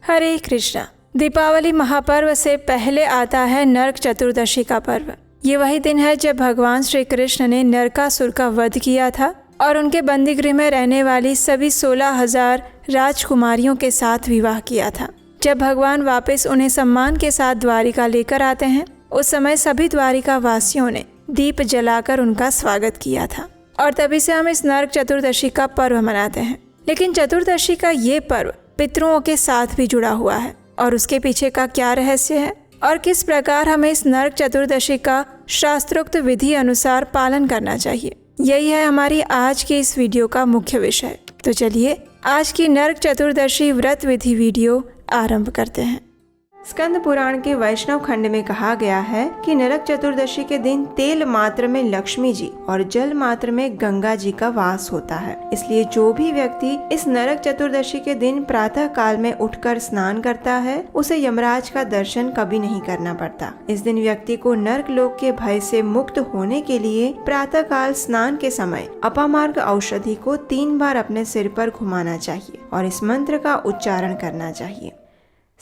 हरे कृष्णा। दीपावली महापर्व से पहले आता है नरक चतुर्दशी का पर्व। ये वही दिन है जब भगवान श्री कृष्ण ने नरकासुर का वध किया था और उनके बंदीगृह में रहने वाली सभी 16,000 राजकुमारियों के साथ विवाह किया था। जब भगवान वापस उन्हें सम्मान के साथ द्वारिका लेकर आते हैं, उस समय सभी द्वारिका वासियों ने दीप जलाकर उनका स्वागत किया था और तभी से हम इस नरक चतुर्दशी का पर्व मनाते हैं। लेकिन चतुर्दशी का ये पर्व पितरों के साथ भी जुड़ा हुआ है और उसके पीछे का क्या रहस्य है और किस प्रकार हमें इस नरक चतुर्दशी का शास्त्रोक्त विधि अनुसार पालन करना चाहिए, यही है हमारी आज की इस वीडियो का मुख्य विषय। तो चलिए आज की नरक चतुर्दशी व्रत विधि वीडियो आरंभ करते हैं। स्कंद पुराण के वैष्णव खंड में कहा गया है कि नरक चतुर्दशी के दिन तेल मात्र में लक्ष्मी जी और जल मात्र में गंगा जी का वास होता है। इसलिए जो भी व्यक्ति इस नरक चतुर्दशी के दिन प्रातः काल में उठकर स्नान करता है, उसे यमराज का दर्शन कभी नहीं करना पड़ता। इस दिन व्यक्ति को नरक लोक के भय से मुक्त होने के लिए प्रातः काल स्नान के समय अपामार्ग औषधि को 3 बार अपने सिर पर घुमाना चाहिए और इस मंत्र का उच्चारण करना चाहिए।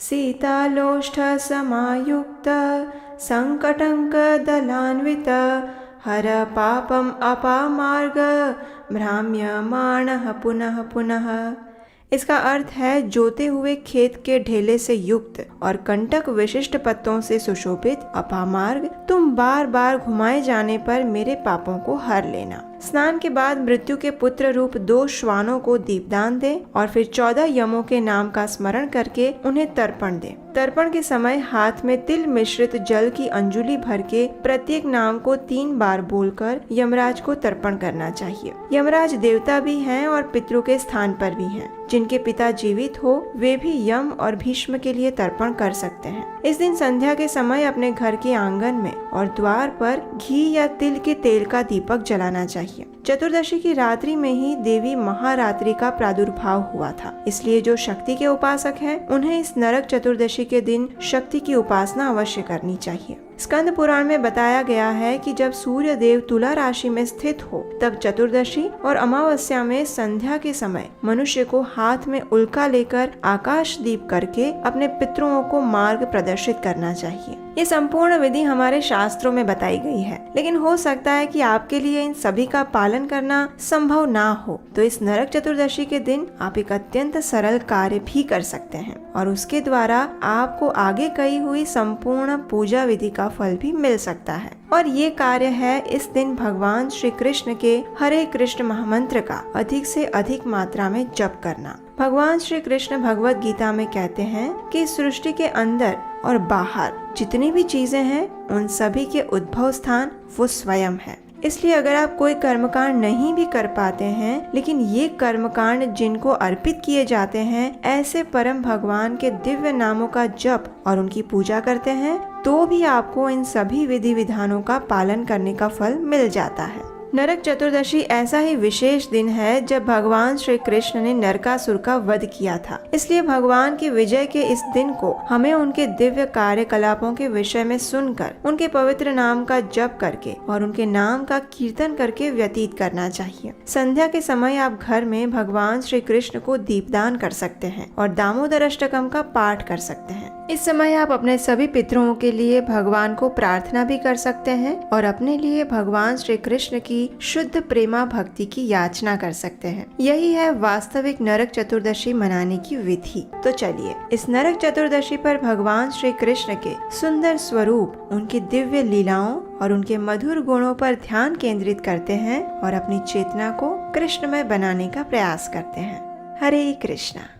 सीतालोष्ठ समायुक्त संकटंक दलान्वित हर पापम अपामार्ग भ्राम्यमाणः पुनः पुनः। इसका अर्थ है जोते हुए खेत के ढेले से युक्त और कंटक विशिष्ट पत्तों से सुशोभित अपामार्ग तुम बार बार घुमाए जाने पर मेरे पापों को हर लेना। स्नान के बाद मृत्यु के पुत्र रूप 2 श्वानों को दीपदान दे और फिर 14 यमों के नाम का स्मरण करके उन्हें तर्पण दे। तर्पण के समय हाथ में तिल मिश्रित जल की अंजुलि भर के प्रत्येक नाम को 3 बार बोलकर यमराज को तर्पण करना चाहिए। यमराज देवता भी हैं और पितरों के स्थान पर भी हैं। जिनके पिता जीवित हो वे भी यम और भीष्म के लिए तर्पण कर सकते हैं। इस दिन संध्या के समय अपने घर के आंगन में और द्वार पर घी या तिल के तेल का दीपक जलाना चाहिए। चतुर्दशी की रात्रि में ही देवी महारात्रि का प्रादुर्भाव हुआ था, इसलिए जो शक्ति के उपासक हैं, उन्हें इस नरक चतुर्दशी के दिन शक्ति की उपासना अवश्य करनी चाहिए। स्कंद पुराण में बताया गया है कि जब सूर्य देव तुला राशि में स्थित हो, तब चतुर्दशी और अमावस्या में संध्या के समय मनुष्य को हाथ में उल्का लेकर आकाश दीप करके अपने पितरों को मार्ग प्रदर्शित करना चाहिए। ये संपूर्ण विधि हमारे शास्त्रों में बताई गई है, लेकिन हो सकता है कि आपके लिए इन सभी का पालन करना संभव ना हो, तो इस नरक चतुर्दशी के दिन आप एक अत्यंत सरल कार्य भी कर सकते हैं और उसके द्वारा आपको आगे कही हुई संपूर्ण पूजा विधि का फल भी मिल सकता है। और ये कार्य है इस दिन भगवान श्री कृष्ण के हरे कृष्ण महामंत्र का अधिक से अधिक मात्रा में जप करना। भगवान श्री कृष्ण भगवत गीता में कहते हैं कि सृष्टि के अंदर और बाहर जितनी भी चीजें हैं, उन सभी के उद्भव स्थान वो स्वयं है। इसलिए अगर आप कोई कर्मकांड नहीं भी कर पाते हैं, लेकिन ये कर्मकांड जिनको अर्पित किए जाते हैं, ऐसे परम भगवान के दिव्य नामों का जप और उनकी पूजा करते हैं, तो भी आपको इन सभी विधि विधानों का पालन करने का फल मिल जाता है। नरक चतुर्दशी ऐसा ही विशेष दिन है जब भगवान श्री कृष्ण ने नरकासुर का वध किया था। इसलिए भगवान की विजय के इस दिन को हमें उनके दिव्य कार्यकलापों के विषय में सुनकर, उनके पवित्र नाम का जप करके और उनके नाम का कीर्तन करके व्यतीत करना चाहिए। संध्या के समय आप घर में भगवान श्री कृष्ण को दीपदान कर सकते हैं और दामोदर अष्टकम का पाठ कर सकते हैं। इस समय आप अपने सभी पितरों के लिए भगवान को प्रार्थना भी कर सकते हैं और अपने लिए भगवान श्री कृष्ण की शुद्ध प्रेमा भक्ति की याचना कर सकते हैं। यही है वास्तविक नरक चतुर्दशी मनाने की विधि। तो चलिए इस नरक चतुर्दशी पर भगवान श्री कृष्ण के सुंदर स्वरूप, उनकी दिव्य लीलाओं और उनके मधुर गुणों पर ध्यान केंद्रित करते हैं और अपनी चेतना को कृष्णमय बनाने का प्रयास करते हैं। हरे कृष्णा।